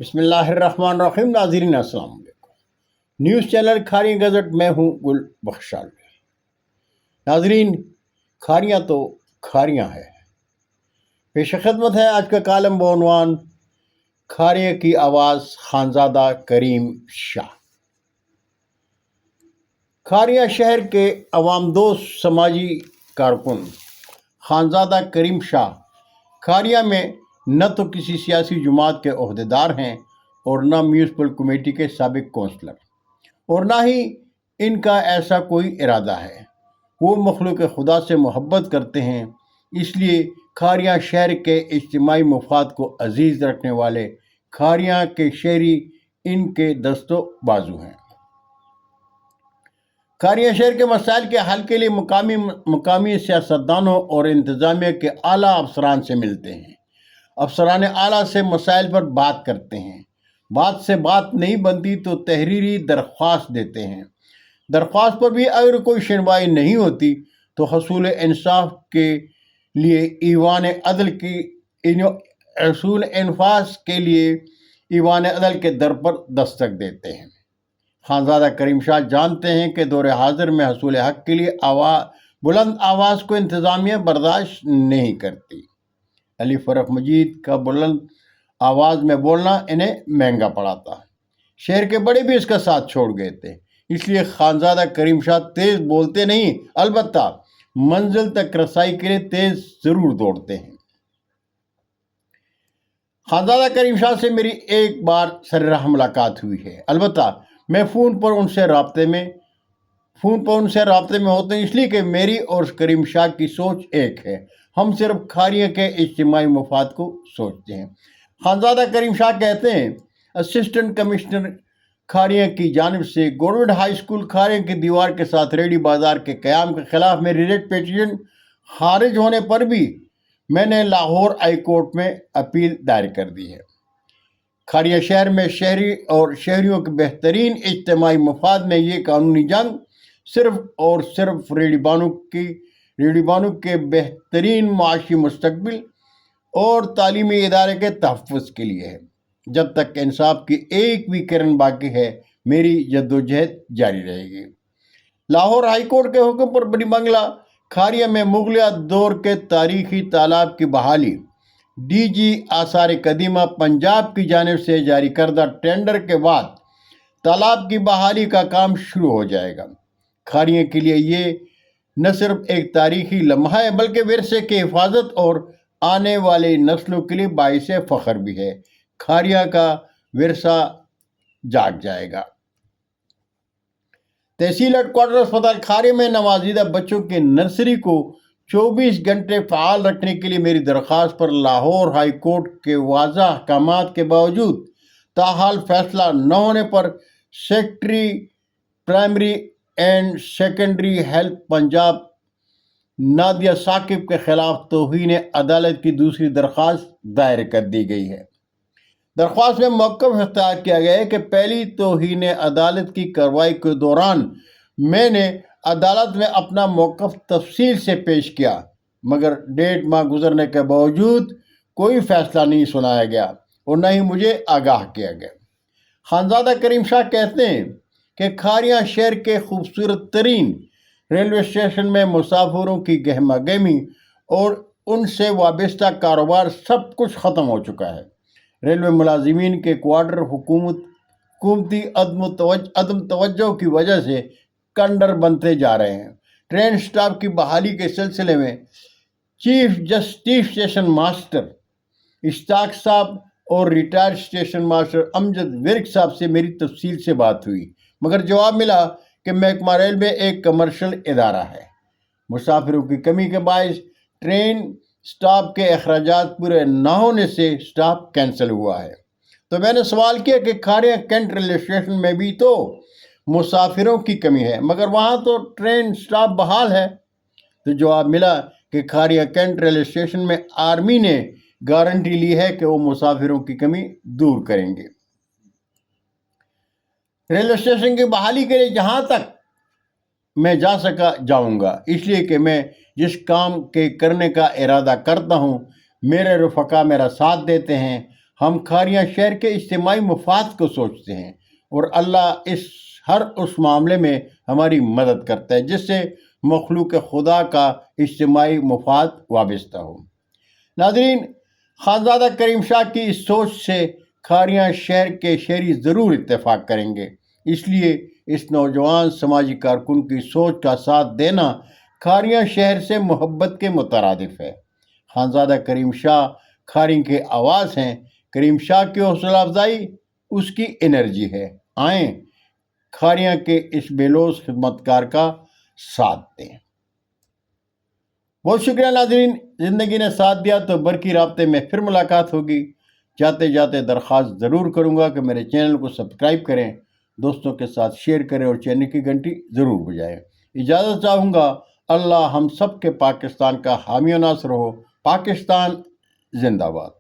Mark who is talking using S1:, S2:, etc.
S1: بسم اللہ الرحمن الرحیم۔ ناظرین السلام علیکم۔ نیوز چینل کھاریاں گزٹ میں ہوں گل بخشال۔ ناظرین، کھاریاں تو کھاریاں ہے۔ پیش خدمت ہے آج کا کالم بعنوان کھاریاں کی آواز، خانزادہ کریم شاہ۔ کھاریاں شہر کے عوام دوست سماجی کارکن خانزادہ کریم شاہ کھاریاں میں نہ تو کسی سیاسی جماعت کے عہدیدار ہیں اور نہ میونسپل کمیٹی کے سابق کونسلر، اور نہ ہی ان کا ایسا کوئی ارادہ ہے۔ وہ مخلوق خدا سے محبت کرتے ہیں، اس لیے کھاریاں شہر کے اجتماعی مفاد کو عزیز رکھنے والے کھاریاں کے شہری ان کے دست و بازو ہیں۔ کھاریاں شہر کے مسائل کے حل کے لیے مقامی سیاستدانوں اور انتظامیہ کے اعلیٰ افسران سے ملتے ہیں۔ افسران اعلیٰ سے مسائل پر بات کرتے ہیں۔ بات سے بات نہیں بنتی تو تحریری درخواست دیتے ہیں۔ درخواست پر بھی اگر کوئی سنوائی نہیں ہوتی تو حصول انصاف کے لیے ایوان عدل کے در پر دستک دیتے ہیں۔ خانزادہ کریم شاہ جانتے ہیں کہ دور حاضر میں حصول حق کے لیے بلند آواز کو انتظامیہ برداشت نہیں کرتی۔ علی فرخ مجید کا بلند آواز میں بولنا انہیں مہنگا پڑا تھا۔ شہر کے بڑے بھی اس کا ساتھ چھوڑ گئے تھے، اس لیے خانزادہ کریم شاہ تیز بولتے نہیں، البتہ منزل تک رسائی کے لیے تیز ضرور دوڑتے ہیں۔ خانزادہ کریم شاہ سے میری ایک بار سرراہ ملاقات ہوئی ہے، البتہ میں فون پر ان سے رابطے میں ہوتے ہیں، اس لیے کہ میری اور کریم شاہ کی سوچ ایک ہے۔ ہم صرف کھاریاں کے اجتماعی مفاد کو سوچتے ہیں۔ خانزادہ کریم شاہ کہتے ہیں، اسسٹنٹ کمشنر کھاریاں کی جانب سے گورنمنٹ ہائی اسکول کھاریاں کی دیوار کے ساتھ ریڈی بازار کے قیام کے خلاف میری ریٹ پیٹیشن خارج ہونے پر بھی میں نے لاہور ہائی کورٹ میں اپیل دائر کر دی ہے۔ کھاریاں شہر میں شہری اور شہریوں کے بہترین اجتماعی مفاد میں یہ قانونی جنگ صرف اور صرف ریڈی بانو کے بہترین معاشی مستقبل اور تعلیمی ادارے کے تحفظ کے لیے ہے۔ جب تک انصاف کی ایک بھی کرن باقی ہے، میری جدوجہد جاری رہے گی۔ لاہور ہائی کورٹ کے حکم پر بڑی بنگلہ کھاریاں میں مغلیہ دور کے تاریخی تالاب کی بحالی ڈی جی آثار قدیمہ پنجاب کی جانب سے جاری کردہ ٹینڈر کے بعد تالاب کی بحالی کا کام شروع ہو جائے گا۔ کھاریاں کے لیے یہ نہ صرف ایک تاریخی لمحہ ہے بلکہ ورثے کی حفاظت اور آنے والی نسلوں کے لیے باعث فخر بھی ہے۔ کھاریاں کا ورثہ جاگ جائے گا۔ تحصیل ہیڈ کوارٹر اسپتال کھاریاں میں نوزائیدہ بچوں کی نرسری کو 24 گھنٹے فعال رکھنے کے لیے میری درخواست پر لاہور ہائی کورٹ کے واضح احکامات کے باوجود تاحال فیصلہ نہ ہونے پر secretary primary and secondary health Punjab Nadia Saqib کے خلاف توہین عدالت کی دوسری درخواست دائر کر دی گئی ہے۔ درخواست میں موقف اختیار کیا گیا ہے کہ پہلی توہین عدالت کی کارروائی کے دوران میں نے عدالت میں اپنا موقف تفصیل سے پیش کیا، مگر 1.5 ماہ گزرنے کے باوجود کوئی فیصلہ نہیں سنایا گیا اور نہ ہی مجھے آگاہ کیا گیا۔ خانزادہ کریم شاہ کہتے ہیں کہ کھاریاں شہر کے خوبصورت ترین ریلوے اسٹیشن میں مسافروں کی گہما گہمی اور ان سے وابستہ کاروبار سب کچھ ختم ہو چکا ہے۔ ریلوے ملازمین کے کوارٹر حکومتی عدم توجہ کی وجہ سے کنڈر بنتے جا رہے ہیں۔ ٹرین سٹاف کی بحالی کے سلسلے میں چیف اسٹیشن ماسٹر اشتاق صاحب اور ریٹائرڈ اسٹیشن ماسٹر امجد ورک صاحب سے میری تفصیل سے بات ہوئی، مگر جواب ملا کہ محکمہ ریلوے ایک کمرشل ادارہ ہے۔ مسافروں کی کمی کے باعث ٹرین سٹاف کے اخراجات پورے نہ ہونے سے سٹاف کینسل ہوا ہے۔ تو میں نے سوال کیا کہ کھاریاں کینٹ ریلوے اسٹیشن میں بھی تو مسافروں کی کمی ہے مگر وہاں تو ٹرین سٹاف بحال ہے۔ تو جواب ملا کہ کھاریاں کینٹ ریلوے اسٹیشن میں آرمی نے گارنٹی لی ہے کہ وہ مسافروں کی کمی دور کریں گے۔ ریلوے اسٹیشن کی بحالی کے لیے جہاں تک میں جا سکا جاؤں گا، اس لیے کہ میں جس کام کے کرنے کا ارادہ کرتا ہوں میرے رفقا میرا ساتھ دیتے ہیں۔ ہم کھاریاں شہر کے اجتماعی مفاد کو سوچتے ہیں اور اللہ ہر اس معاملے میں ہماری مدد کرتا ہے جس سے مخلوق خدا کا اجتماعی مفاد وابستہ ہو۔ ناظرین، خانزادہ کریم شاہ کی اس سوچ سے کھاریاں شہر کے شہری ضرور اتفاق کریں گے۔ اس لیے اس نوجوان سماجی کارکن کی سوچ کا ساتھ دینا کھاریاں شہر سے محبت کے مترادف ہے۔ خانزادہ کریم شاہ کھاری کے آواز ہیں۔ کریم شاہ کی حوصلہ افزائی اس کی انرجی ہے۔ آئیں کھاریاں کے اس بے لوث خدمتگار کا ساتھ دیں۔ بہت شکریہ ناظرین، زندگی نے ساتھ دیا تو برقی رابطے میں پھر ملاقات ہوگی۔ جاتے جاتے درخواست ضرور کروں گا کہ میرے چینل کو سبسکرائب کریں، دوستوں کے ساتھ شیئر کریں اور چینل کی گھنٹی ضرور بجائیں۔ اجازت چاہوں گا۔ اللہ ہم سب کے پاکستان کا حامی و ناصر ہو۔ پاکستان زندہ باد۔